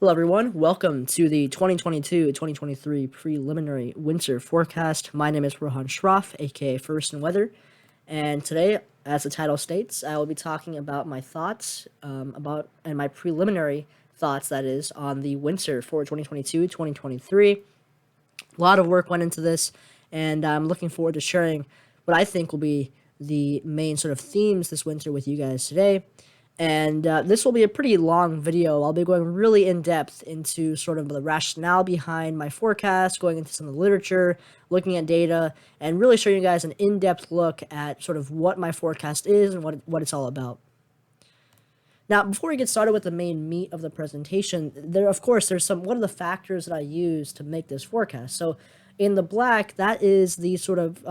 Hello everyone, welcome to the 2022-2023 preliminary winter forecast. My name is Rohan Shroff, aka First in Weather, and today, as the title states, I will be talking about my thoughts and my preliminary thoughts, that is, on the winter for 2022-2023. A lot of work went into this, and I'm looking forward to sharing what I think will be the main sort of themes this winter with you guys today. And this will be a pretty long video. I'll be going really in depth into sort of the rationale behind my forecast, going into some of the literature, looking at data, and really showing you guys an in-depth look at sort of what my forecast is and what it's all about. Now, before we get started with the main meat of the presentation, there's what are the factors that I use to make this forecast. So in the black, that is the sort of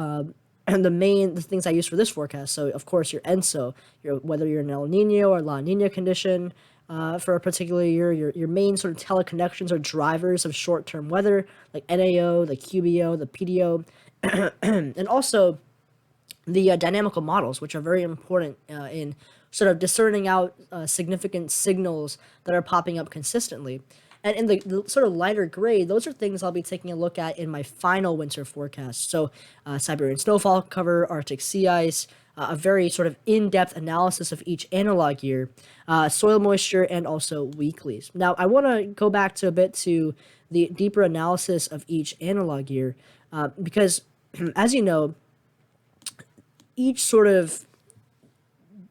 the things I use for this forecast. So of course your ENSO, whether you're in El Nino or La Nina condition for a particular year, your main sort of teleconnections or drivers of short-term weather, like NAO, the QBO, the PDO, and also the dynamical models, which are very important in sort of discerning out significant signals that are popping up consistently. And in the sort of lighter gray, those are things I'll be taking a look at in my final winter forecast. So Siberian snowfall cover, Arctic sea ice, a very sort of in-depth analysis of each analog year, soil moisture, and also weeklies. Now, I want to go back to a bit to the deeper analysis of each analog year because, as you know, each sort of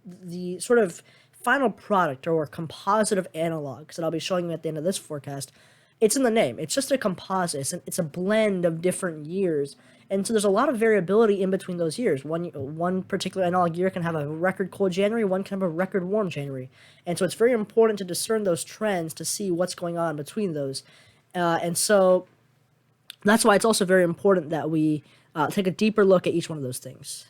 the sort of final product or composite of analogs that I'll be showing you at the end of this forecast, it's in the name. It's just a composite. It's a blend of different years. And so there's a lot of variability in between those years. One particular analog year can have a record cold January, one can have a record warm January. And so it's very important to discern those trends to see what's going on between those. And so that's why it's also very important that we take a deeper look at each one of those things.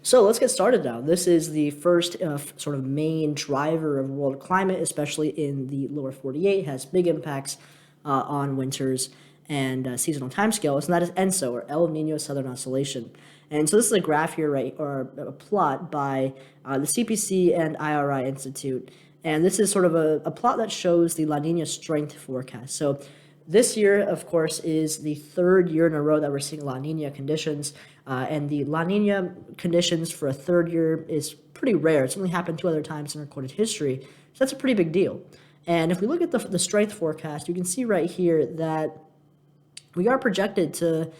So let's get started now. This is the first sort of main driver of world climate, especially in the lower 48, has big impacts on winters and seasonal timescales, and that is ENSO, or El Nino Southern Oscillation. And so this is a graph here, right, or a plot by the CPC and IRI Institute. And this is sort of a plot that shows the La Nina strength forecast. So this year, of course, is the third year in a row that we're seeing La Nina conditions. And the La Nina conditions for a third year is pretty rare. It's only happened 2 other times in recorded history. So that's a pretty big deal. And if we look at the strength forecast, you can see right here that we are projected to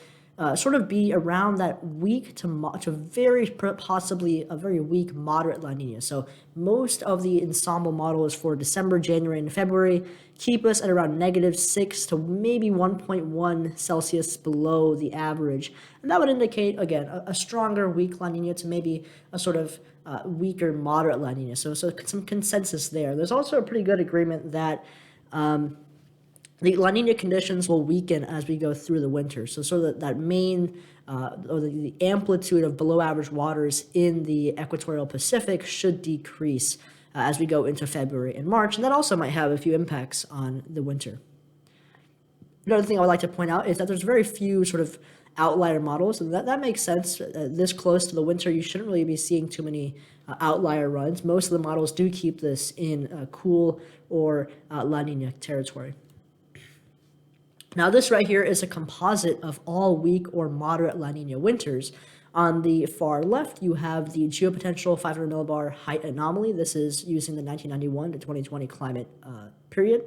sort of be around that weak to very possibly a very weak moderate La Nina. So most of the ensemble model is for December, January, and February. Keep us at around -6 to maybe 1.1 Celsius below the average. And that would indicate, again, a stronger weak La Nina to maybe a sort of weaker moderate La Nina. So some consensus there. There's also a pretty good agreement that the La Nina conditions will weaken as we go through the winter. So sort of that main, or the amplitude of below average waters in the equatorial Pacific should decrease as we go into February and March. And that also might have a few impacts on the winter. Another thing I would like to point out is that there's very few sort of outlier models, and that makes sense. This close to the winter, you shouldn't really be seeing too many outlier runs. Most of the models do keep this in cool or La Nina territory. Now, this right here is a composite of all weak or moderate La Nina winters. On the far left, you have the geopotential 500 millibar height anomaly. This is using the 1991 to 2020 climate period.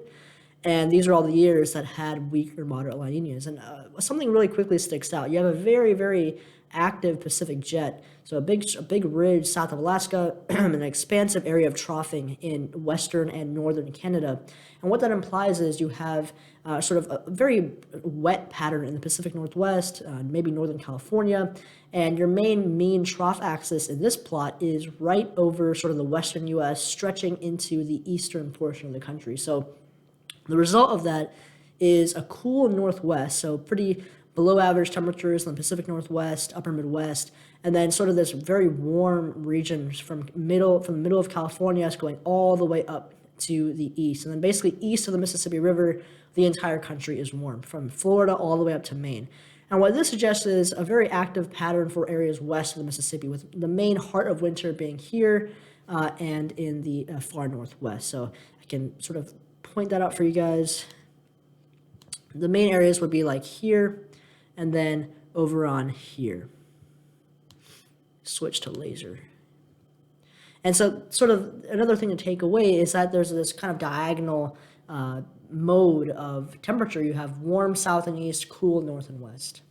And these are all the years that had weak or moderate La Ninas. And something really quickly sticks out. You have a very, very active Pacific jet. So a big ridge south of Alaska, an expansive area of troughing in western and northern Canada. And what that implies is you have sort of a very wet pattern in the Pacific Northwest, maybe Northern California. And your main mean trough axis in this plot is right over sort of the western U.S., stretching into the eastern portion of the country. So the result of that is a cool northwest, so pretty below average temperatures in the Pacific Northwest, upper Midwest, and then sort of this very warm region from the middle of California going all the way up to the east. And then basically east of the Mississippi River, the entire country is warm, from Florida all the way up to Maine. And what this suggests is a very active pattern for areas west of the Mississippi, with the main heart of winter being here and in the far northwest. So I can sort of point that out for you guys. The main areas would be like here and then over on here. Switch to laser. And so sort of another thing to take away is that there's this kind of diagonal mode of temperature. You have warm south and east, cool north and west.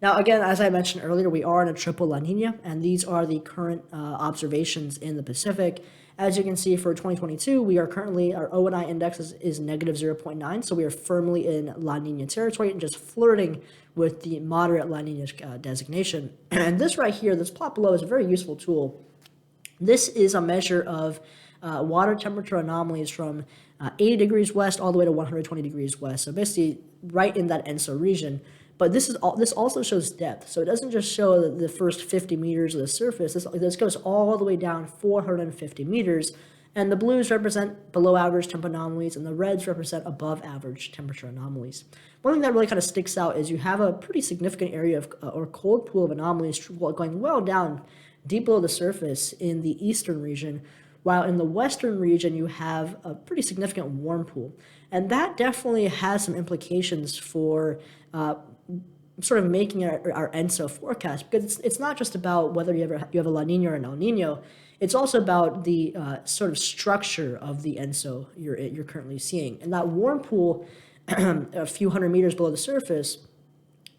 Now, again, as I mentioned earlier, we are in a triple La Nina, and these are the current observations in the Pacific. As you can see, for 2022, we are currently, our O&I index is negative 0.9, so we are firmly in La Nina territory and just flirting with the moderate La Nina designation. And this right here, this plot below, is a very useful tool. This is a measure of water temperature anomalies from 80 degrees west all the way to 120 degrees west, so basically right in that ENSO region. But this also shows depth, so it doesn't just show the first 50 meters of the surface. This goes all the way down 450 meters, and the blues represent below average temp anomalies, and the reds represent above average temperature anomalies. One thing that really kind of sticks out is you have a pretty significant area of or cold pool of anomalies going well down deep below the surface in the eastern region, while in the western region you have a pretty significant warm pool. And that definitely has some implications for sort of making our ENSO forecast, because it's not just about whether you have a La Nina or an El Nino. It's also about the sort of structure of the ENSO you're currently seeing. And that warm pool, a few hundred meters below the surface,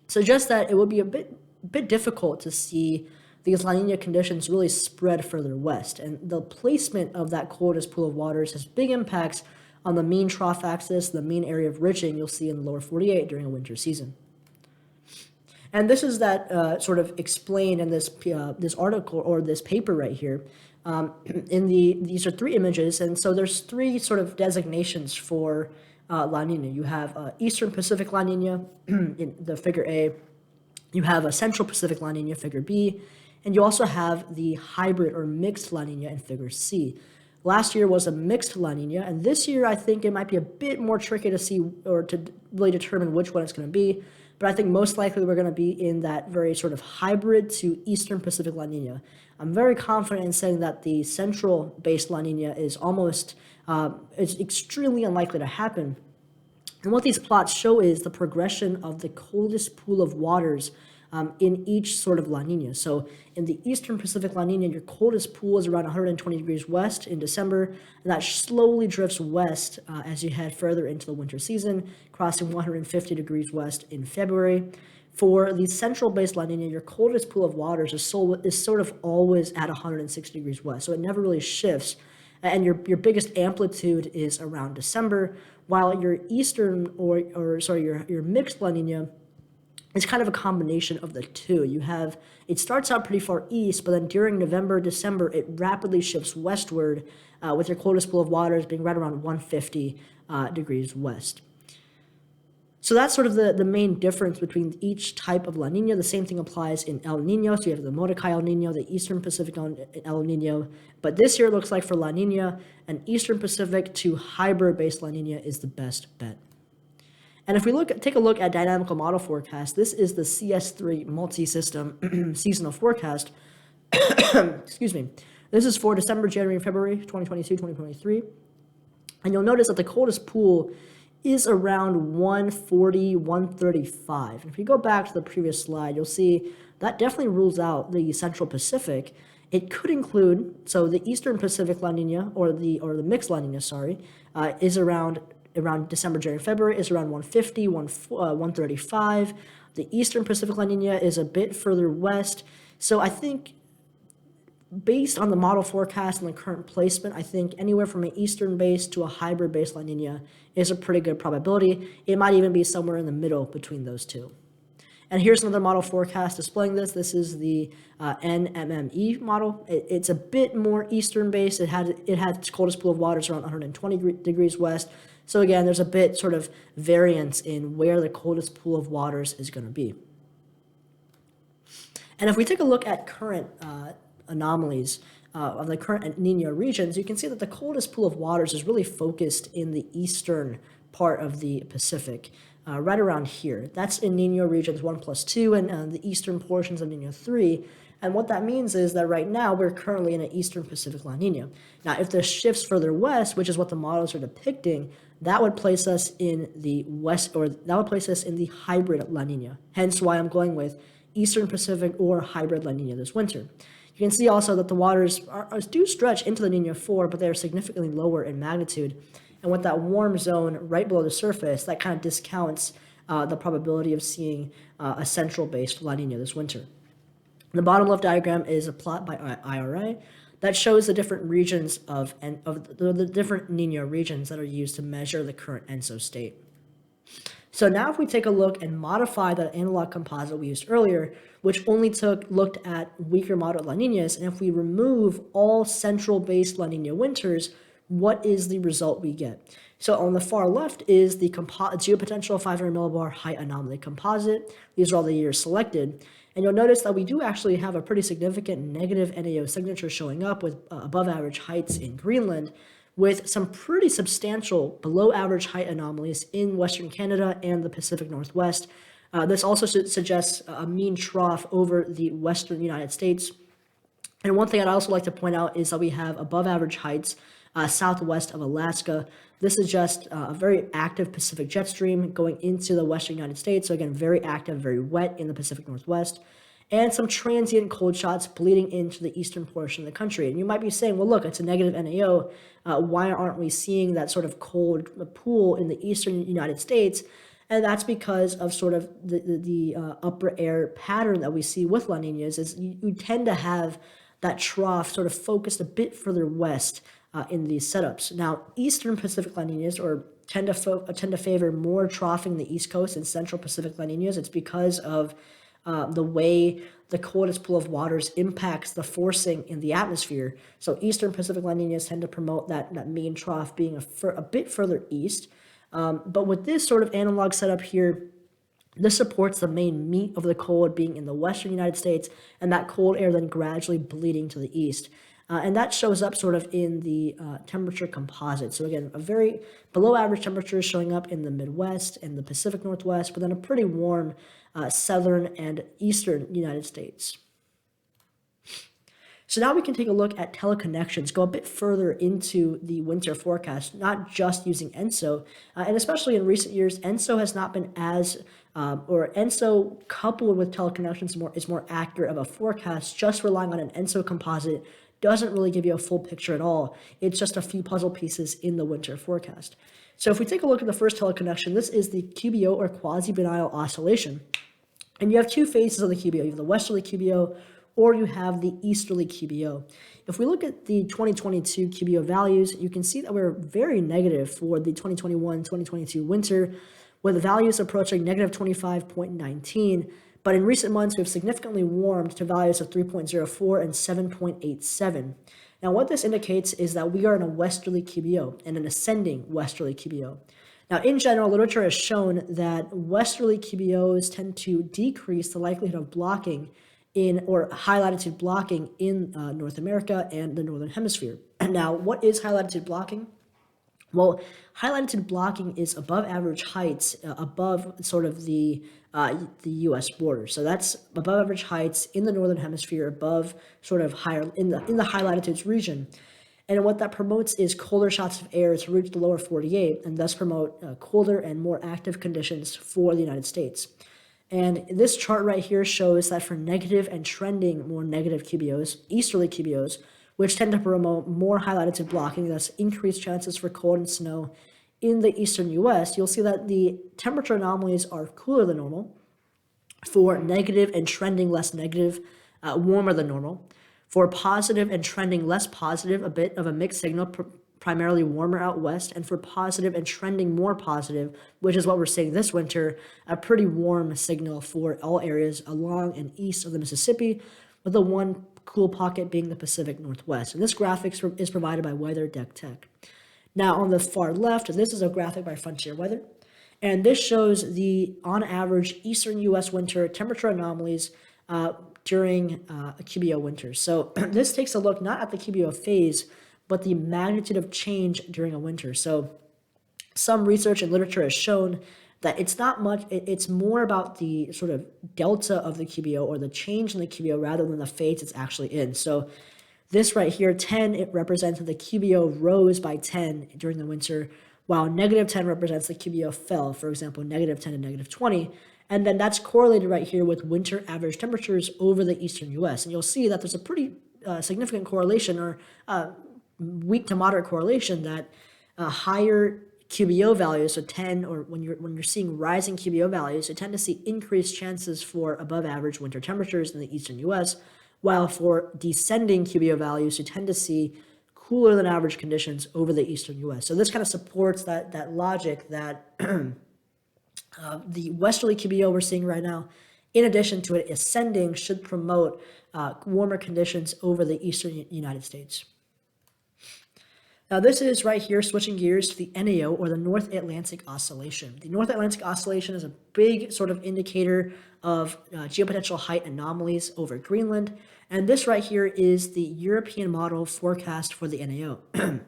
suggests that it would be a bit difficult to see these La Nina conditions really spread further west. And the placement of that coldest pool of waters has big impacts on the mean trough axis, the mean area of ridging you'll see in the lower 48 during a winter season. And this is that sort of explained in this article or this paper right here. These are three images, and so there's three sort of designations for La Nina. You have Eastern Pacific La Nina in the figure A. You have a Central Pacific La Nina, figure B, and you also have the hybrid or mixed La Nina in figure C. Last year was a mixed La Nina, and this year I think it might be a bit more tricky to see or to really determine which one it's going to be. But I think most likely we're going to be in that very sort of hybrid to Eastern Pacific La Nina. I'm very confident in saying that the central-based La Nina is is extremely unlikely to happen. And what these plots show is the progression of the coldest pool of waters in each sort of La Nina. So in the Eastern Pacific La Nina, your coldest pool is around 120 degrees west in December, and that slowly drifts west as you head further into the winter season, crossing 150 degrees west in February. For the central-based La Nina, your coldest pool of waters is sort of always at 160 degrees west, so it never really shifts. And your biggest amplitude is around December, while your eastern your mixed La Nina, it's kind of a combination of the two. It starts out pretty far east, but then during November, December, it rapidly shifts westward, with your coldest pool of waters being right around 150 degrees west. So that's sort of the main difference between each type of La Nina. The same thing applies in El Nino. So you have the Mordecai El Nino, the Eastern Pacific El Nino. But this year it looks like for La Nina, an Eastern Pacific to hybrid-based La Nina is the best bet. And if we take a look at dynamical model forecast, this is the CS3 multi-system seasonal forecast. Excuse me. This is for December, January, and February 2022, 2023. And you'll notice that the coldest pool is around 140, 135. And if you go back to the previous slide, you'll see that definitely rules out the Central Pacific. It could include, so the Eastern Pacific La Nina, or the mixed La Nina, is around December, January, February, is around 150, 135. The Eastern Pacific La Nina is a bit further west. So I think based on the model forecast and the current placement, I think anywhere from an eastern base to a hybrid base La Nina is a pretty good probability. It might even be somewhere in the middle between those two. And here's another model forecast displaying this. This is the NMME model. It's a bit more eastern based. It had its coldest pool of waters around 120 degrees west. So again, there's a bit sort of variance in where the coldest pool of waters is going to be. And if we take a look at current anomalies of the current El Nino regions, you can see that the coldest pool of waters is really focused in the eastern part of the Pacific, right around here. That's in Nino regions 1 plus 2 and the eastern portions of Nino 3. And what that means is that right now we're currently in an Eastern Pacific La Nina. Now, if this shifts further west, which is what the models are depicting, that would place us in the west, or that would place us in the hybrid La Nina. Hence why I'm going with Eastern Pacific or hybrid La Nina this winter. You can see also that the waters do stretch into the Nina 4, but they are significantly lower in magnitude. And with that warm zone right below the surface, that kind of discounts the probability of seeing a central-based La Nina this winter. The bottom left diagram is a plot by IRA that shows the different regions of the different Nino regions that are used to measure the current ENSO state. So now if we take a look and modify that analog composite we used earlier, which only looked at weaker moderate La Ninas, and if we remove all central-based La Nina winters, what is the result we get? So on the far left is the geopotential 500 millibar height anomaly composite. These are all the years selected. And you'll notice that we do actually have a pretty significant negative NAO signature showing up with above average heights in Greenland, with some pretty substantial below average height anomalies in Western Canada and the Pacific Northwest. This also suggests a mean trough over the Western United States. And one thing I'd also like to point out is that we have above average heights southwest of Alaska. This is just a very active Pacific jet stream going into the Western United States. So again, very active, very wet in the Pacific Northwest. And some transient cold shots bleeding into the eastern portion of the country. And you might be saying, well, look, it's a negative NAO. Why aren't we seeing that sort of cold pool in the eastern United States? And that's because of sort of the upper air pattern that we see with La Ninas is you tend to have that trough sort of focused a bit further west in these setups. Now, Eastern Pacific La Ninas tend to favor more troughing the East Coast and Central Pacific La Ninas. It's because of the way the coldest pool of waters impacts the forcing in the atmosphere. So Eastern Pacific La Ninas tend to promote that mean trough being a bit further east. But with this sort of analog setup here, this supports the main meat of the cold being in the Western United States, and that cold air then gradually bleeding to the east. And that shows up sort of in the temperature composite. So again, a very below average temperature showing up in the Midwest and the Pacific Northwest, but then a pretty warm southern and eastern United States. So now we can take a look at teleconnections, go a bit further into the winter forecast, not just using ENSO, and especially in recent years, ENSO has not been as, or ENSO coupled with teleconnections is more accurate of a forecast. Just relying on an ENSO composite doesn't really give you a full picture at all. It's just a few puzzle pieces in the winter forecast. So if we take a look at the first teleconnection, this is the QBO or quasi-biennial oscillation. And you have two phases of the QBO. You have the westerly QBO or you have the easterly QBO. If we look at the 2022 QBO values, you can see that we're very negative for the 2021-2022 winter, with values approaching negative 25.19. But in recent months, we've significantly warmed to values of 3.04 and 7.87. Now, what this indicates is that we are in a westerly QBO and an ascending westerly QBO. Now, in general, literature has shown that westerly QBOs tend to decrease the likelihood of blocking or high latitude blocking in North America and the Northern Hemisphere. And now, what is high latitude blocking? Well, high latitude blocking is above average heights above sort of the U.S. border. So that's above average heights in the Northern Hemisphere, above sort of higher in the high latitudes region. And what that promotes is colder shots of air to reach the lower 48 and thus promote colder and more active conditions for the United States. And this chart right here shows that for negative and trending more negative QBOs, easterly QBOs, which tend to promote more high latitude blocking, thus increased chances for cold and snow in the eastern U.S., you'll see that the temperature anomalies are cooler than normal. For negative and trending less negative, warmer than normal. For positive and trending less positive, a bit of a mixed signal, primarily warmer out west. And for positive and trending more positive, which is what we're seeing this winter, a pretty warm signal for all areas along and east of the Mississippi, with the one cool pocket being the Pacific Northwest. And this graphic is provided by Weather Deck Tech. Now, on the far left, this is a graphic by Frontier Weather, and this shows the, on average, eastern U.S. winter temperature anomalies during a QBO winter. So this takes a look not at the QBO phase, but the magnitude of change during a winter. So some research and literature has shown that it's not much, it's more about the sort of delta of the QBO or the change in the QBO rather than the phase it's actually in. So this right here, 10, it represents that the QBO rose by 10 during the winter, while negative 10 represents the QBO fell, for example, negative 10 and negative 20. And then that's correlated right here with winter average temperatures over the eastern US. And you'll see that there's a pretty significant correlation or weak to moderate correlation that higher QBO values, so 10, or when you're seeing rising QBO values, you tend to see increased chances for above average winter temperatures in the eastern US, while for descending QBO values, you tend to see cooler than average conditions over the eastern US. So this kind of supports that logic that the westerly QBO we're seeing right now, in addition to it ascending, should promote warmer conditions over the eastern United States. Now this is right here, switching gears to the NAO, or the North Atlantic Oscillation. The North Atlantic Oscillation is a big sort of indicator of geopotential height anomalies over Greenland. And this right here is the European model forecast for the NAO.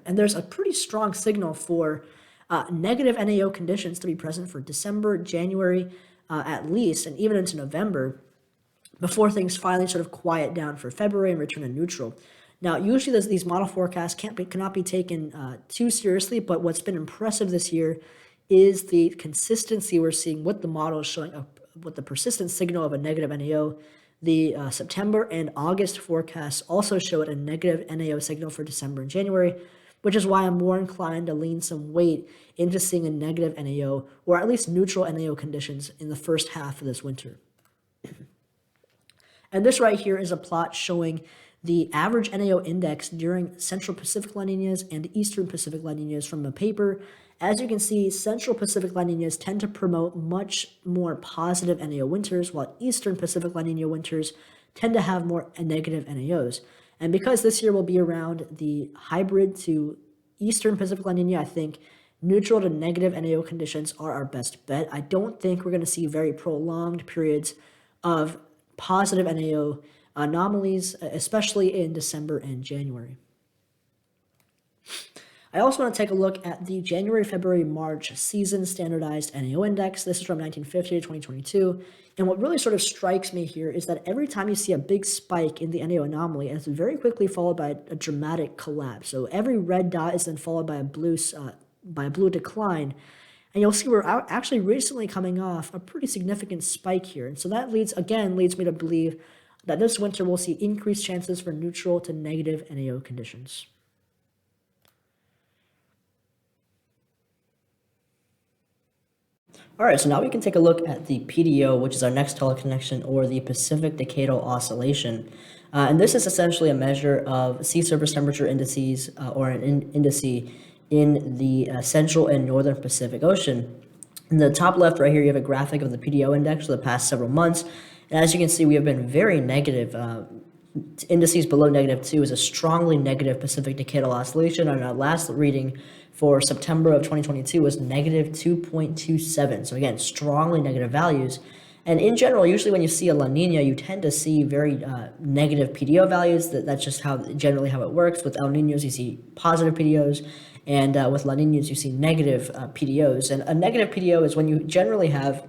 And there's a pretty strong signal for negative NAO conditions to be present for December, January, at least, and even into November, before things finally sort of quiet down for February and return to neutral. Now, usually these model forecasts cannot be taken too seriously, but what's been impressive this year is the consistency we're seeing with the models showing with the persistent signal of a negative NAO. The September and August forecasts also showed a negative NAO signal for December and January, which is why I'm more inclined to lean some weight into seeing a negative NAO, or at least neutral NAO conditions in the first half of this winter. And this right here is a plot showing the average NAO index during Central Pacific La Niñas and Eastern Pacific La Niñas from a paper. As you can see, Central Pacific La Niñas tend to promote much more positive NAO winters, while Eastern Pacific La Niña winters tend to have more negative NAOs. And because this year will be around the hybrid to Eastern Pacific La Niña, I think neutral to negative NAO conditions are our best bet. I don't think we're going to see very prolonged periods of positive NAO anomalies, especially in December and January. I also want to take a look at the January, February, March season standardized NAO index. This is from 1950 to 2022. And what really sort of strikes me here is that every time you see a big spike in the NAO anomaly, it's very quickly followed by a dramatic collapse. So every red dot is then followed by a blue decline. And you'll see we're actually recently coming off a pretty significant spike here. And so that leads me to believe that this winter we'll see increased chances for neutral to negative NAO conditions. All right, so now we can take a look at the PDO, which is our next teleconnection, or the Pacific Decadal Oscillation. And this is essentially a measure of sea surface temperature indices, or an indice in the Central and Northern Pacific Ocean. In the top left right here, you have a graphic of the PDO index for the past several months. And as you can see, we have been very negative. Indices below -2 is a strongly negative Pacific Decadal Oscillation. And our last reading for September of 2022 was -2.27. So again, strongly negative values. And in general, usually when you see a La Nina, you tend to see very negative PDO values. That's just generally how it works. With El Ninos, you see positive PDOs. And with La Ninas, you see negative PDOs. And a negative PDO is when you generally have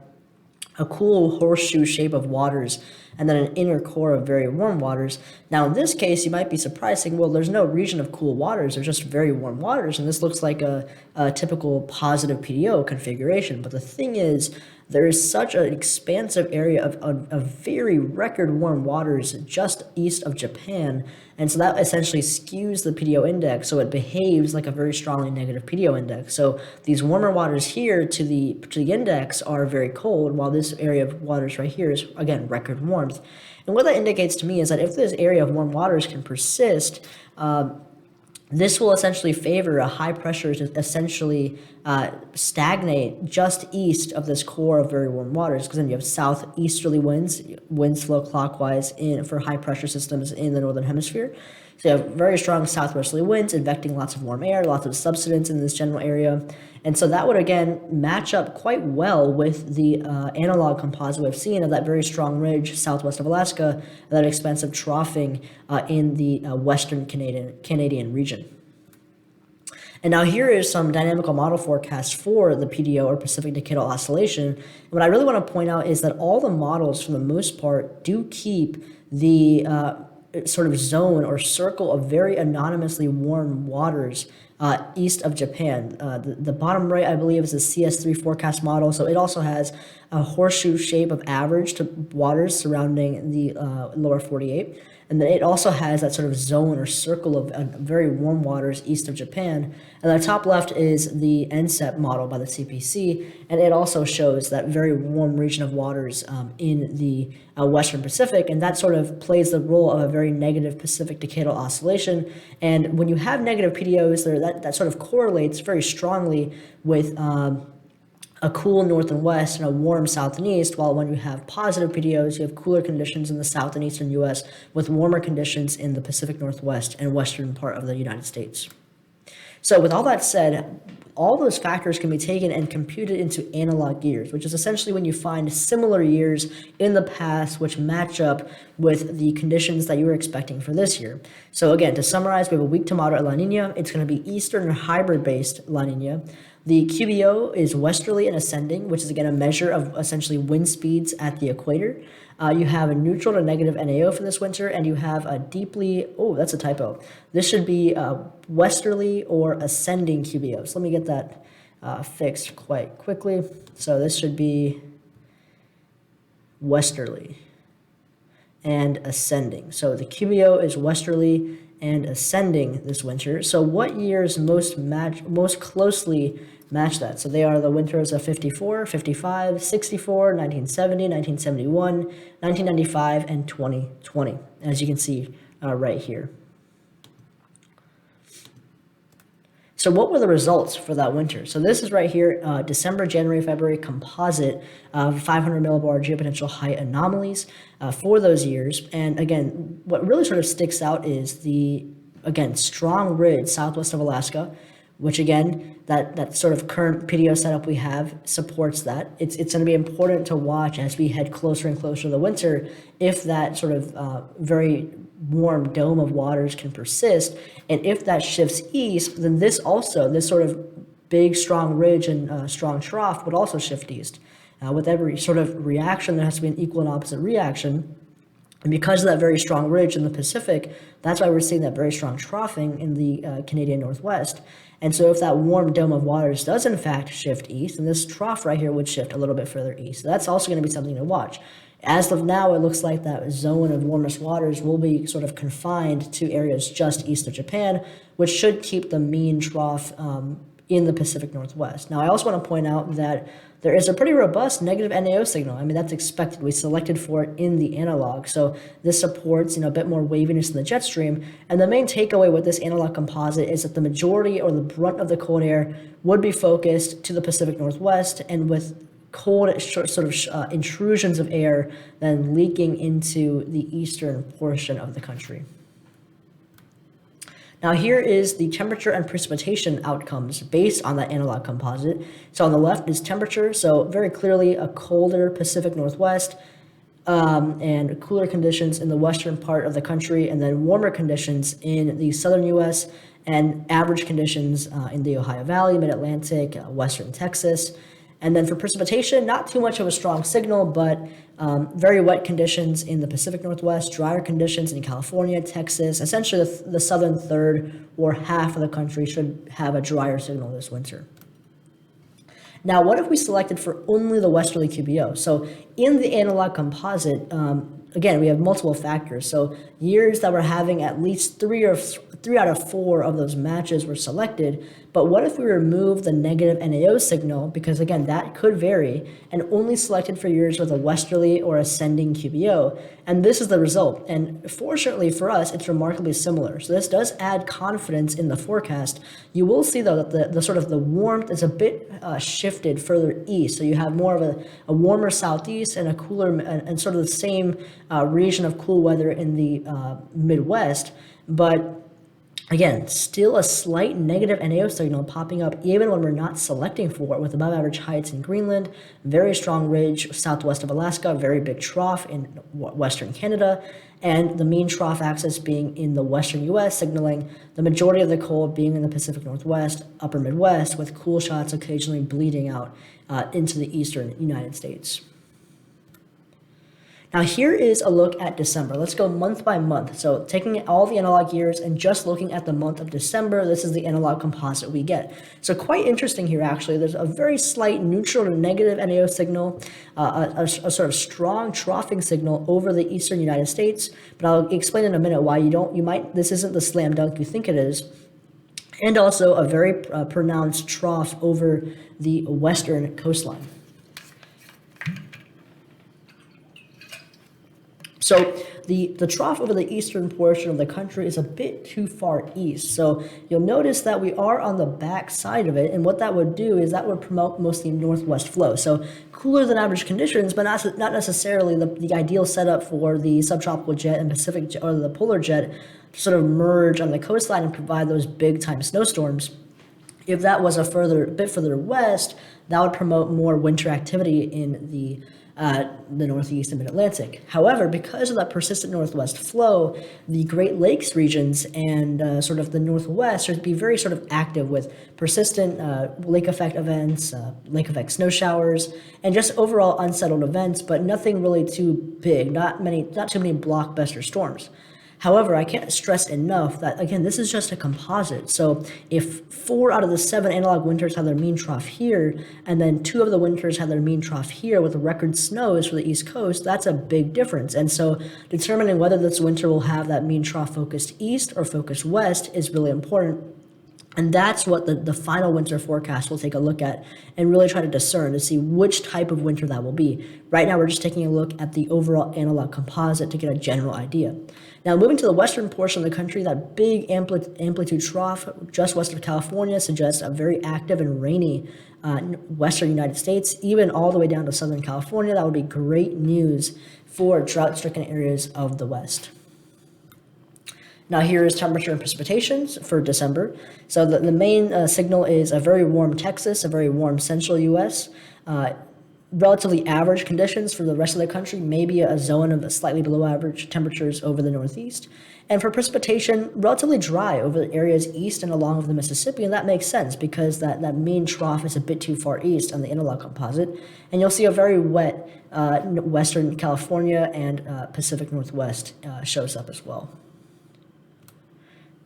a cool horseshoe shape of waters and then an inner core of very warm waters. Now, in this case, you might be surprised, saying, well, there's no region of cool waters. There's just very warm waters. And this looks like a typical positive PDO configuration. But the thing is, there is such an expansive area of very record warm waters just east of Japan. And so that essentially skews the PDO index, so it behaves like a very strongly negative PDO index. So these warmer waters here to the index are very cold, while this area of waters right here is, again, record warmth. And what that indicates to me is that if this area of warm waters can persist, this will essentially favor a high pressure to essentially stagnate just east of this core of very warm waters, because then you have southeasterly winds flow clockwise for high pressure systems in the northern hemisphere. So you have very strong southwesterly winds, infecting lots of warm air, lots of subsidence in this general area. And so that would, again, match up quite well with the analog composite we've seen of that very strong ridge southwest of Alaska, that expansive troughing in the western Canadian region. And now here is some dynamical model forecast for the PDO, or Pacific Decadal Oscillation. And what I really want to point out is that all the models, for the most part, do keep the sort of zone or circle of very anonymously warm waters east of Japan. The bottom right, I believe, is the CS3 forecast model. So it also has a horseshoe shape of average to waters surrounding the lower 48. And then it also has that sort of zone or circle of very warm waters east of Japan. And the top left is the NCEP model by the CPC, and it also shows that very warm region of waters in the Western Pacific, and that sort of plays the role of a very negative Pacific Decadal Oscillation. And when you have negative PDOs, that sort of correlates very strongly with a cool north and west and a warm south and east, while when you have positive PDOs, you have cooler conditions in the south and eastern U.S. with warmer conditions in the Pacific Northwest and western part of the United States. So with all that said, all those factors can be taken and computed into analog years, which is essentially when you find similar years in the past which match up with the conditions that you were expecting for this year. So again, to summarize, we have a weak to moderate La Nina. It's going to be eastern hybrid-based La Nina. The QBO is westerly and ascending, which is again a measure of essentially wind speeds at the equator. You have a neutral to negative NAO for this winter, and you have a deeply, oh, that's a typo. This should be westerly or ascending QBO. So let me get that fixed quite quickly. So this should be westerly and ascending. So the QBO is westerly and ascending this winter. So what years most closely match that? So they are the winters of 54, 55, 64, 1970, 1971, 1995, and 2020, as you can see right here. So what were the results for that winter? So this is right here, December, January, February composite of 500 millibar geopotential height anomalies for those years. And again, what really sort of sticks out is the, again, strong ridge southwest of Alaska, which again, that sort of current PDO setup we have supports that. It's going to be important to watch as we head closer and closer to the winter if that sort of very warm dome of waters can persist. And if that shifts east, then this sort of big, strong ridge and strong trough would also shift east. With every sort of reaction, there has to be an equal and opposite reaction. And because of that very strong ridge in the Pacific, that's why we're seeing that very strong troughing in the Canadian Northwest. And so if that warm dome of waters does in fact shift east, then this trough right here would shift a little bit further east. So that's also going to be something to watch. As of now, it looks like that zone of warmest waters will be sort of confined to areas just east of Japan, which should keep the mean trough in the Pacific Northwest. Now, I also want to point out that there is a pretty robust negative NAO signal. I mean, that's expected. We selected for it in the analog. So this supports, a bit more waviness in the jet stream. And the main takeaway with this analog composite is that the majority or the brunt of the cold air would be focused to the Pacific Northwest, and with cold sort of intrusions of air then leaking into the eastern portion of the country. Now here is the temperature and precipitation outcomes based on that analog composite. So on the left is temperature, so very clearly a colder Pacific Northwest and cooler conditions in the western part of the country, and then warmer conditions in the southern U.S. and average conditions in the Ohio Valley, Mid-Atlantic, western Texas. And then for precipitation, not too much of a strong signal, but very wet conditions in the Pacific Northwest, drier conditions in California, Texas. Essentially, the southern third or half of the country should have a drier signal this winter. Now, what if we selected for only the westerly QBO? So in the analog composite, again, we have multiple factors. So years that were having at least three out of four of those matches were selected. But what if we remove the negative NAO signal? Because again, that could vary, and only selected for years with a westerly or ascending QBO. And this is the result. And fortunately for us, it's remarkably similar. So this does add confidence in the forecast. You will see though that the sort of the warmth is a bit shifted further east. So you have more of a warmer southeast and a cooler and sort of the same region of cool weather in the Midwest. But Again, still a slight negative NAO signal popping up even when we're not selecting for it, with above average heights in Greenland, very strong ridge southwest of Alaska, very big trough in western Canada, and the mean trough axis being in the western US, signaling the majority of the cold being in the Pacific Northwest, upper Midwest, with cool shots occasionally bleeding out into the eastern United States. Now here is a look at December. Let's go month by month. So taking all the analog years and just looking at the month of December, this is the analog composite we get. So quite interesting here actually. There's a very slight neutral to negative NAO signal, a sort of strong troughing signal over the eastern United States. But I'll explain in a minute why this isn't the slam dunk you think it is. And also a very pronounced trough over the western coastline. So the trough over the eastern portion of the country is a bit too far east. So you'll notice that we are on the back side of it, and what that would do is that would promote mostly northwest flow. So cooler than average conditions, but not necessarily the ideal setup for the subtropical jet and Pacific jet, or the polar jet, to sort of merge on the coastline and provide those big time snowstorms. If that was a bit further west, that would promote more winter activity in the Northeast and Mid-Atlantic. However, because of that persistent northwest flow, the Great Lakes regions and sort of the Northwest would be very sort of active with persistent lake effect events, lake effect snow showers, and just overall unsettled events, but nothing really too big, not too many blockbuster storms. However, I can't stress enough that, again, this is just a composite. So if 4 out of the 7 analog winters have their mean trough here, and then 2 of the winters have their mean trough here with record snows for the East Coast, that's a big difference. And so determining whether this winter will have that mean trough focused east or focused west is really important. And that's what the final winter forecast will take a look at and really try to discern to see which type of winter that will be. Right now, we're just taking a look at the overall analog composite to get a general idea. Now, moving to the western portion of the country, that big amplitude trough just west of California suggests a very active and rainy western United States, even all the way down to Southern California. That would be great news for drought-stricken areas of the West. Now here is temperature and precipitation for December. So the main signal is a very warm Texas, a very warm central U.S., relatively average conditions for the rest of the country, maybe a zone of slightly below average temperatures over the Northeast. And for precipitation, relatively dry over the areas east and along of the Mississippi, and that makes sense because that mean trough is a bit too far east on the analog composite. And you'll see a very wet western California and Pacific Northwest shows up as well.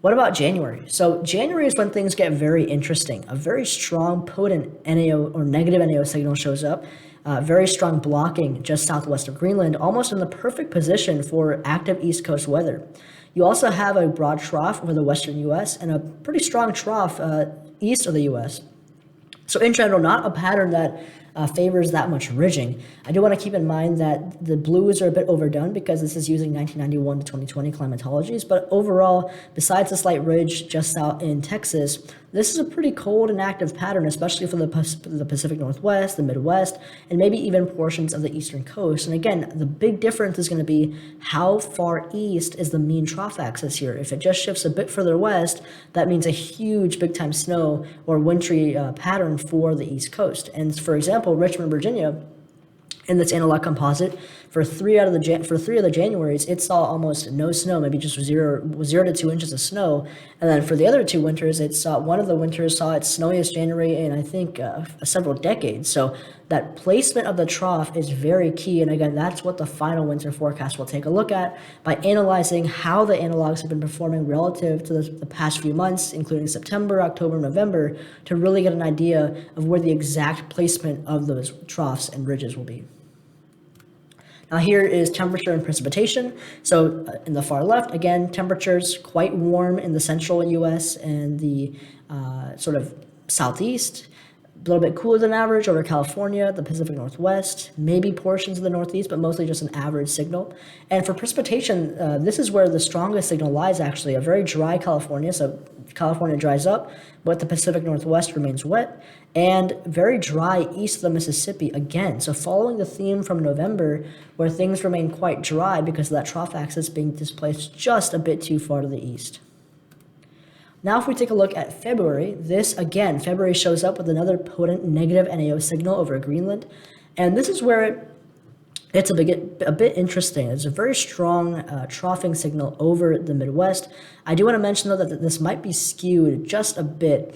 What about January? So January is when things get very interesting. A very strong, potent NAO or negative NAO signal shows up. Very strong blocking just southwest of Greenland, almost in the perfect position for active East Coast weather. You also have a broad trough over the western U.S. and a pretty strong trough east of the U.S. So in general, not a pattern that favors that much ridging. I do want to keep in mind that the blues are a bit overdone because this is using 1991 to 2020 climatologies, but overall, besides the slight ridge just out in Texas, this is a pretty cold and active pattern, especially for the Pacific Northwest, the Midwest, and maybe even portions of the eastern coast. And again, the big difference is going to be how far east is the mean trough axis here. If it just shifts a bit further west, that means a huge big time snow or wintry pattern for the East Coast. And for example, Richmond, Virginia, in this analog composite, for three of the Januaries, it saw almost no snow, maybe just 0 to 2 inches of snow. And then for the other 2 winters, one of the winters saw its snowiest January in, I think, several decades. So that placement of the trough is very key. And again, that's what the final winter forecast will take a look at by analyzing how the analogs have been performing relative to the past few months, including September, October, November, to really get an idea of where the exact placement of those troughs and ridges will be. Now here is temperature and precipitation. So in the far left, again, temperatures quite warm in the central U.S. and the sort of southeast. A little bit cooler than average over California, the Pacific Northwest, maybe portions of the Northeast, but mostly just an average signal. And for precipitation, this is where the strongest signal lies, actually. A very dry California, so California dries up, but the Pacific Northwest remains wet, and very dry east of the Mississippi again. So following the theme from November, where things remain quite dry because of that trough axis being displaced just a bit too far to the east. Now, if we take a look at February, February shows up with another potent negative NAO signal over Greenland. And this is where it's a bit interesting. It's a very strong troughing signal over the Midwest. I do want to mention, though, that this might be skewed just a bit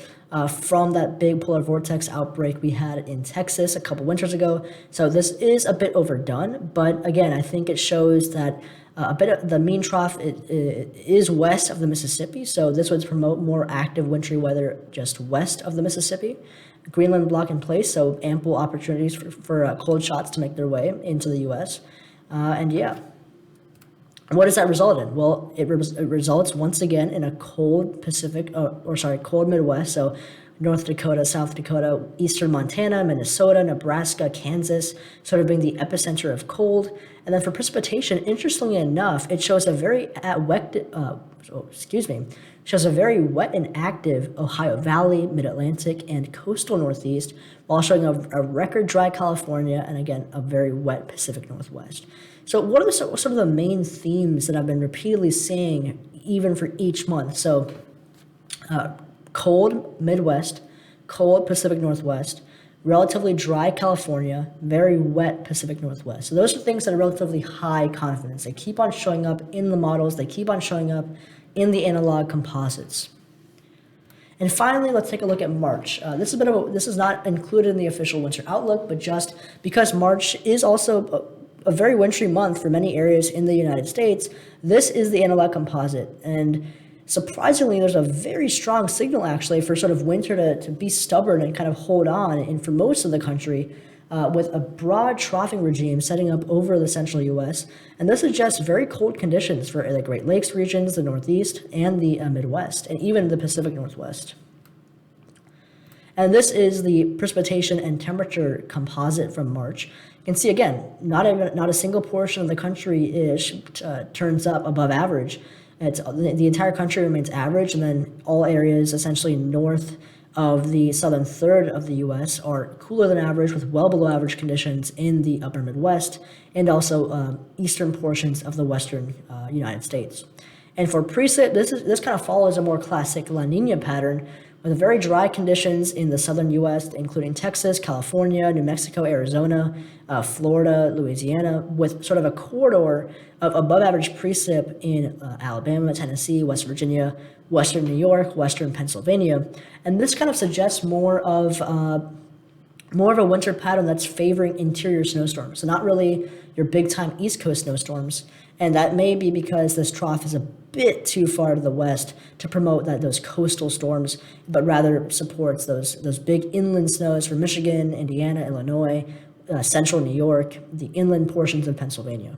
from that big polar vortex outbreak we had in Texas a couple winters ago. So this is a bit overdone, but again, I think it shows that a bit of the mean trough it is west of the Mississippi, so this would promote more active wintry weather just west of the Mississippi. Greenland block in place, so ample opportunities for cold shots to make their way into the U.S. And yeah, what does that result in? Well, it results once again in a cold cold Midwest, so North Dakota, South Dakota, eastern Montana, Minnesota, Nebraska, Kansas, sort of being the epicenter of cold. And then for precipitation, interestingly enough, it shows a very wet and active Ohio Valley, Mid-Atlantic, and coastal Northeast, while showing a record dry California and, again, a very wet Pacific Northwest. So what are some of the main themes that I've been repeatedly seeing even for each month? So cold Midwest, cold Pacific Northwest, relatively dry California, very wet Pacific Northwest. So those are things that are relatively high confidence. They keep on showing up in the models. They keep on showing up in the analog composites. And finally, let's take a look at March. This is not included in the official winter outlook, but just because March is also a very wintry month for many areas in the United States, this is the analog composite. And surprisingly, there's a very strong signal actually for sort of winter to be stubborn and kind of hold on, and for most of the country, with a broad troughing regime setting up over the central U.S. And this suggests very cold conditions for the Great Lakes regions, the Northeast, and the Midwest, and even the Pacific Northwest. And this is the precipitation and temperature composite from March. You can see, again, not a single portion of the country turns up above average. The entire country remains average, and then all areas essentially north of the southern third of the U.S. are cooler than average, with well below average conditions in the upper Midwest and also eastern portions of the western United States. And for precip, this kind of follows a more classic La Nina pattern, with very dry conditions in the southern U.S., including Texas, California, New Mexico, Arizona, Florida, Louisiana, with sort of a corridor of above average precip in Alabama, Tennessee, West Virginia, western New York, western Pennsylvania. And this kind of suggests more of a winter pattern that's favoring interior snowstorms. So not really your big time East Coast snowstorms. And that may be because this trough is a bit too far to the west to promote those coastal storms, but rather supports those big inland snows for Michigan, Indiana, Illinois, central New York, the inland portions of Pennsylvania.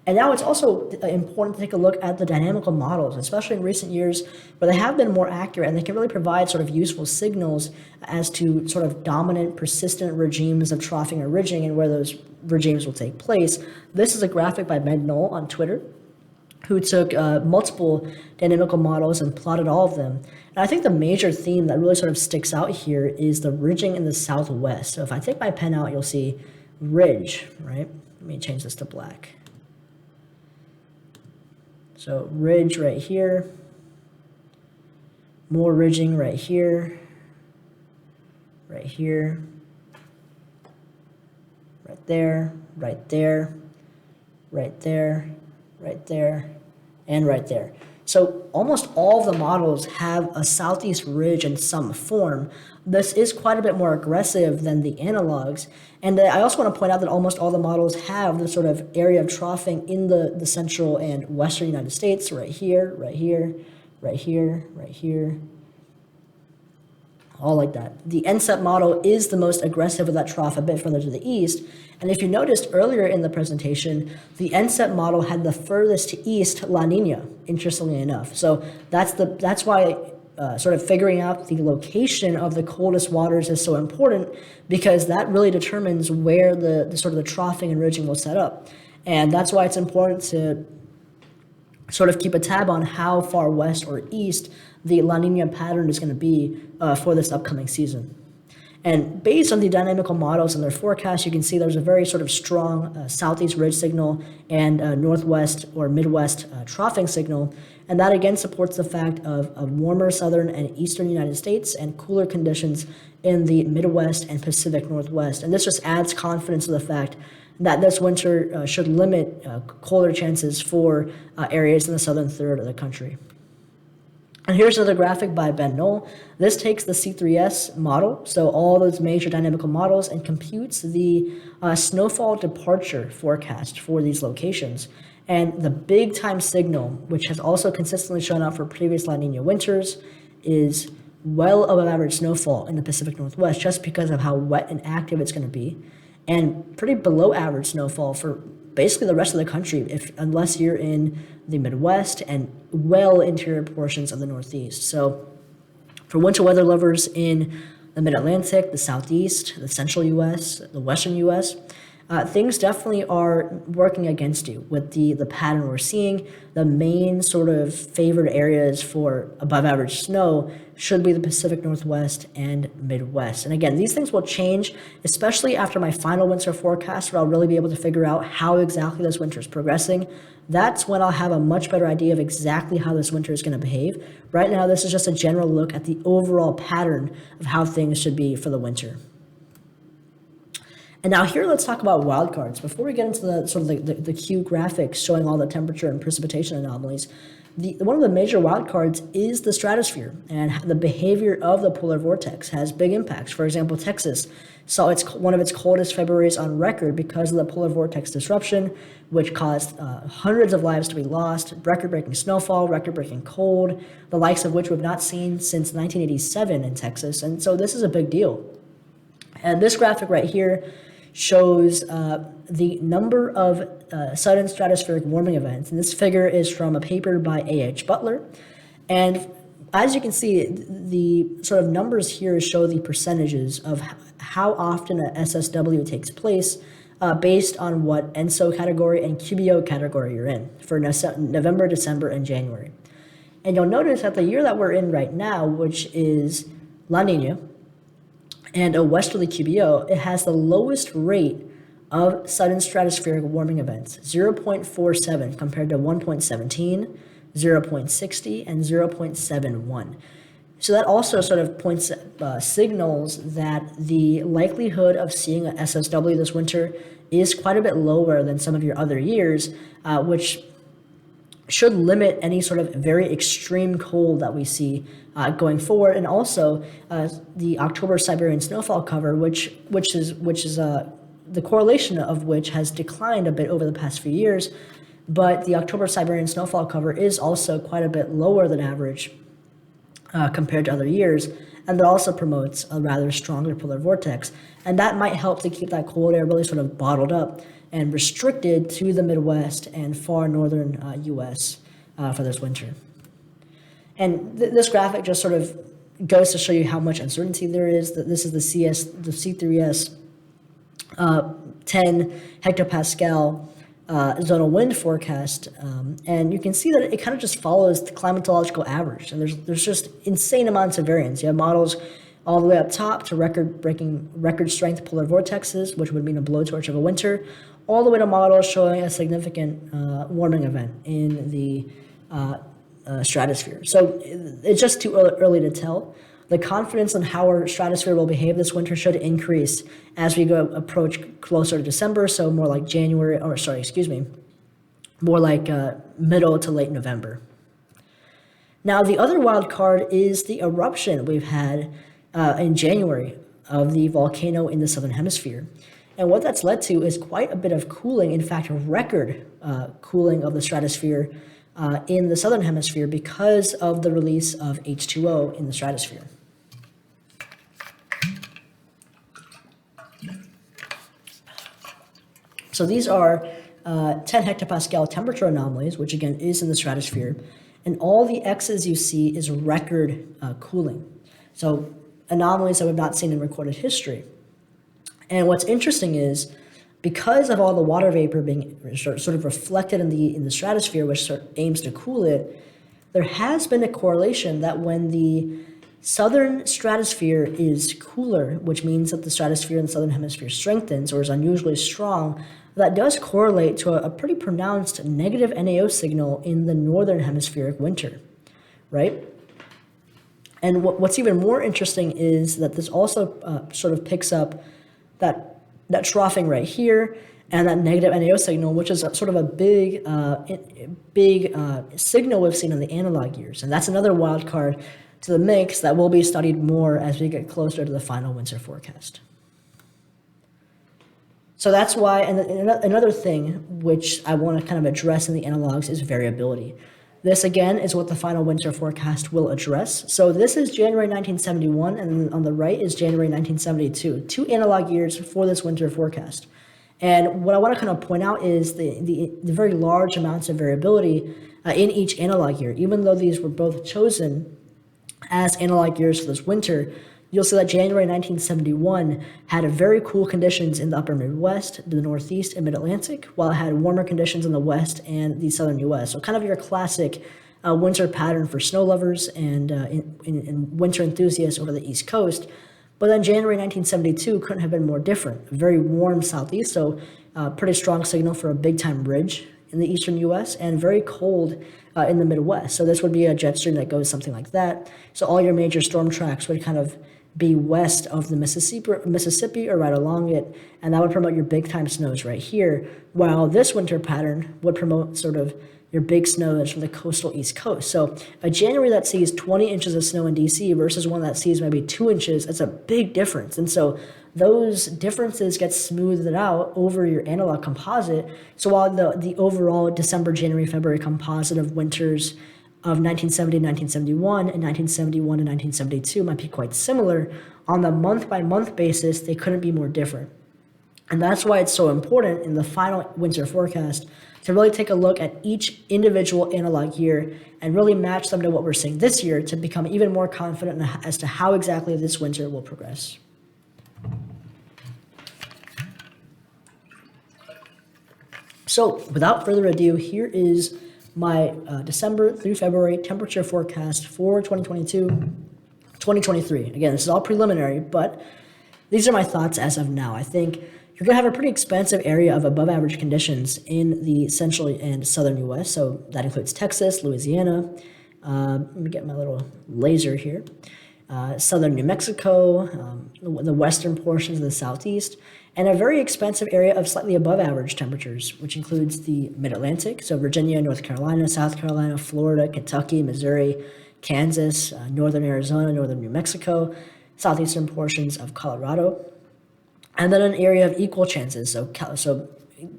And now it's also important to take a look at the dynamical models, especially in recent years, where they have been more accurate and they can really provide sort of useful signals as to sort of dominant, persistent regimes of troughing or ridging and where those regimes will take place. This is a graphic by Ben Knoll on Twitter, who took multiple dynamical models and plotted all of them. And I think the major theme that really sort of sticks out here is the ridging in the southwest. So if I take my pen out, you'll see ridge, right? Let me change this to black. So ridge right here, more ridging right here, right here, right there, right there, right there, right there, and right there. So almost all of the models have a southeast ridge in some form. This is quite a bit more aggressive than the analogs. And I also want to point out that almost all the models have the sort of area of troughing in the central and western United States, right here, right here, right here, right here, all like that. The NSEP model is the most aggressive with that trough a bit further to the east. And if you noticed earlier in the presentation, the NSEP model had the furthest to east La Nina, interestingly enough. So that's why sort of figuring out the location of the coldest waters is so important, because that really determines where the sort of the troughing and ridging will set up. And that's why it's important to sort of keep a tab on how far west or east the La Nina pattern is going to be for this upcoming season. And based on the dynamical models and their forecasts, you can see there's a very sort of strong southeast ridge signal and northwest or midwest troughing signal. And that again supports the fact of warmer southern and eastern United States and cooler conditions in the Midwest and Pacific Northwest. And this just adds confidence to the fact that this winter should limit colder chances for areas in the southern third of the country. And here's another graphic by Ben Knoll. This takes the C3S model, so all those major dynamical models, and computes the snowfall departure forecast for these locations. And the big time signal, which has also consistently shown up for previous La Nina winters, is well above average snowfall in the Pacific Northwest just because of how wet and active it's going to be, and pretty below average snowfall for basically the rest of the country, unless you're in the Midwest and well interior portions of the Northeast. So for winter weather lovers in the Mid-Atlantic, the Southeast, the Central U.S., the Western U.S., things definitely are working against you with the pattern we're seeing. The main sort of favored areas for above average snow should be the Pacific Northwest and Midwest. And again, these things will change, especially after my final winter forecast, where I'll really be able to figure out how exactly this winter is progressing. That's when I'll have a much better idea of exactly how this winter is going to behave. Right now, this is just a general look at the overall pattern of how things should be for the winter. And now here, let's talk about wildcards. Before we get into the sort of the Q graphics showing all the temperature and precipitation anomalies, one of the major wildcards is the stratosphere, and the behavior of the polar vortex has big impacts. For example, Texas saw one of its coldest Februaries on record because of the polar vortex disruption, which caused hundreds of lives to be lost, record-breaking snowfall, record-breaking cold, the likes of which we've not seen since 1987 in Texas. And so this is a big deal. And this graphic right here shows the number of sudden stratospheric warming events. And this figure is from a paper by A.H. Butler. And as you can see, the sort of numbers here show the percentages of how often a SSW takes place based on what ENSO category and QBO category you're in for November, December, and January. And you'll notice that the year that we're in right now, which is La Nina, and a westerly QBO, it has the lowest rate of sudden stratospheric warming events, 0.47 compared to 1.17, 0.60, and 0.71. So that also sort of signals that the likelihood of seeing an SSW this winter is quite a bit lower than some of your other years, which should limit any sort of very extreme cold that we see going forward. And also the October Siberian snowfall cover, which is the correlation of which has declined a bit over the past few years. But the October Siberian snowfall cover is also quite a bit lower than average compared to other years. And that also promotes a rather stronger polar vortex. And that might help to keep that cold air really sort of bottled up and restricted to the Midwest and far northern U.S. For this winter. And this graphic just sort of goes to show you how much uncertainty there is. That this is the C3S 10 hectopascal zonal wind forecast, and you can see that it kind of just follows the climatological average, and there's just insane amounts of variance. You have models all the way up top to record strength polar vortexes, which would mean a blowtorch of a winter, all the way to models showing a significant warming event in the stratosphere. So it's just too early to tell. The confidence in how our stratosphere will behave this winter should increase as we approach closer to December, so more like more like middle to late November. Now, the other wild card is the eruption we've had in January of the volcano in the southern hemisphere. And what that's led to is quite a bit of cooling, in fact, record cooling of the stratosphere in the southern hemisphere because of the release of H2O in the stratosphere. So these are 10 hectopascal temperature anomalies, which again is in the stratosphere. And all the X's you see is record cooling. So anomalies that we've not seen in recorded history. And what's interesting is, because of all the water vapor being sort of reflected in the stratosphere, which sort of aims to cool it, there has been a correlation that when the southern stratosphere is cooler, which means that the stratosphere in the southern hemisphere strengthens or is unusually strong, that does correlate to a pretty pronounced negative NAO signal in the northern hemispheric winter, right? And what's even more interesting is that this also sort of picks up that troughing right here and that negative NAO signal, which is sort of a big signal we've seen in the analog years. And that's another wild card to the mix that will be studied more as we get closer to the final winter forecast. So that's why, and another thing which I want to kind of address in the analogs is variability. This again is what the final winter forecast will address. So this is January 1971, and on the right is January 1972, 2 analog years for this winter forecast. And what I want to kind of point out is the very large amounts of variability in each analog year. Even though these were both chosen as analog years for this winter, you'll see that January 1971 had very cool conditions in the upper Midwest, the Northeast, and Mid-Atlantic, while it had warmer conditions in the West and the southern U.S. So kind of your classic winter pattern for snow lovers and in winter enthusiasts over the East Coast. But then January 1972 couldn't have been more different. A very warm Southeast, so pretty strong signal for a big-time ridge in the eastern U.S., and very cold in the Midwest. So this would be a jet stream that goes something like that. So all your major storm tracks would kind of be west of the Mississippi or right along it, and that would promote your big time snows right here, while this winter pattern would promote sort of your big snows from the coastal East Coast. So a January that sees 20 inches of snow in DC versus one that sees maybe 2 inches, it's a big difference. And so those differences get smoothed out over your analog composite. So while the overall December, January, February composite of winters of 1970 and 1971 and 1971 and 1972 might be quite similar, on the month-by-month basis, they couldn't be more different. And that's why it's so important in the final winter forecast to really take a look at each individual analog year and really match them to what we're seeing this year to become even more confident as to how exactly this winter will progress. So without further ado, here is my December through February temperature forecast for 2022, 2023. Again, this is all preliminary, but these are my thoughts as of now. I think you're going to have a pretty expansive area of above average conditions in the central and southern U.S. So that includes Texas, Louisiana. Let me get my little laser here. Southern New Mexico, the western portions of the southeast, and a very expansive area of slightly above average temperatures, which includes the Mid-Atlantic, so Virginia, North Carolina, South Carolina, Florida, Kentucky, Missouri, Kansas, northern Arizona, northern New Mexico, southeastern portions of Colorado, and then an area of equal chances, so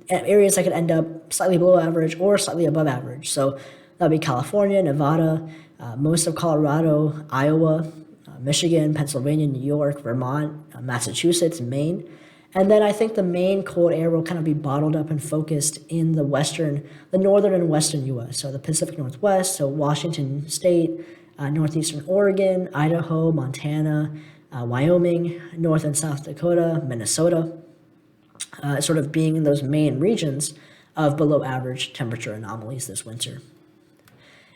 areas that could end up slightly below average or slightly above average. So that would be California, Nevada, most of Colorado, Iowa, Michigan, Pennsylvania, New York, Vermont, Massachusetts, Maine. And then I think the main cold air will kind of be bottled up and focused in the northern and western U.S. So the Pacific Northwest, so Washington State, northeastern Oregon, Idaho, Montana, Wyoming, North and South Dakota, Minnesota, sort of being in those main regions of below average temperature anomalies this winter.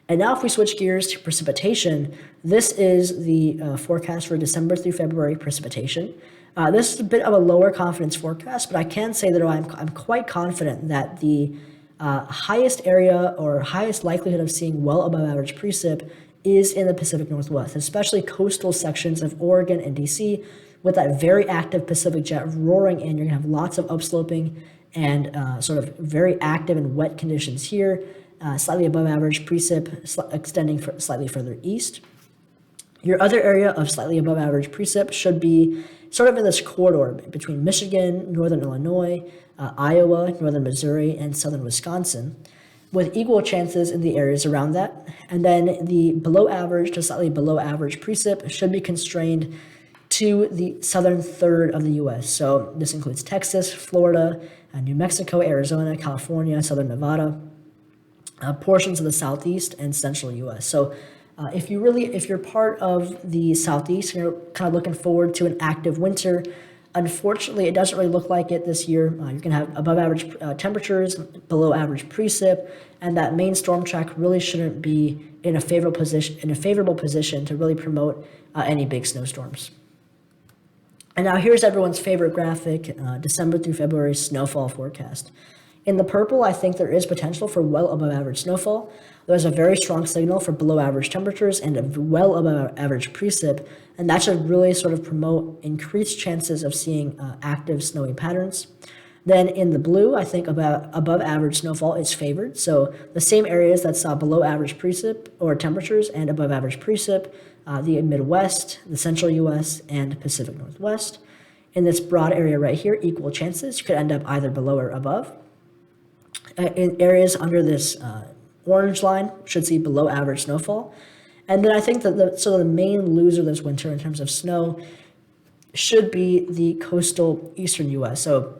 And now if we switch gears to precipitation, this is the forecast for December through February precipitation. This is a bit of a lower confidence forecast, but I can say that I'm quite confident that the highest area or highest likelihood of seeing well above average precip is in the Pacific Northwest, especially coastal sections of Oregon and DC. With that very active Pacific jet roaring in, you're going to have lots of upsloping and sort of very active and wet conditions here, slightly above average precip extending slightly further east. Your other area of slightly above average precip should be sort of in this corridor between Michigan, northern Illinois, Iowa, northern Missouri, and southern Wisconsin, with equal chances in the areas around that. And then the below average to slightly below average precip should be constrained to the southern third of the U.S. So this includes Texas, Florida, New Mexico, Arizona, California, southern Nevada, portions of the southeast and central U.S. So if you're part of the southeast and you're kind of looking forward to an active winter, unfortunately, it doesn't really look like it this year. You're going to have above average temperatures, below average precip, and that main storm track really shouldn't be in a favorable position to really promote any big snowstorms. And now here's everyone's favorite graphic, December through February snowfall forecast. In the purple, I think there is potential for well above average snowfall. There's a very strong signal for below average temperatures and a well above average precip, and that should really sort of promote increased chances of seeing active snowy patterns. Then in the blue, I think about above average snowfall is favored. So the same areas that saw below average precip or temperatures and above average precip, the Midwest, the central US, and Pacific Northwest. In this broad area right here, equal chances. You could end up either below or above. In areas under this orange line should see below average snowfall. And then I think that the main loser this winter in terms of snow should be the coastal eastern US. So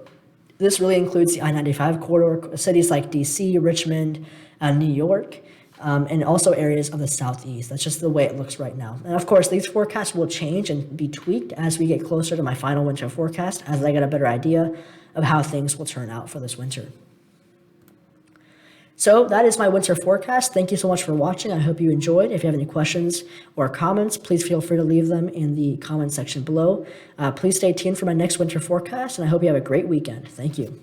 this really includes the I-95 corridor, cities like DC, Richmond, New York, and also areas of the southeast. That's just the way it looks right now. And of course, these forecasts will change and be tweaked as we get closer to my final winter forecast, as I get a better idea of how things will turn out for this winter. So that is my winter forecast. Thank you so much for watching. I hope you enjoyed. If you have any questions or comments, please feel free to leave them in the comment section below. Please stay tuned for my next winter forecast, and I hope you have a great weekend. Thank you.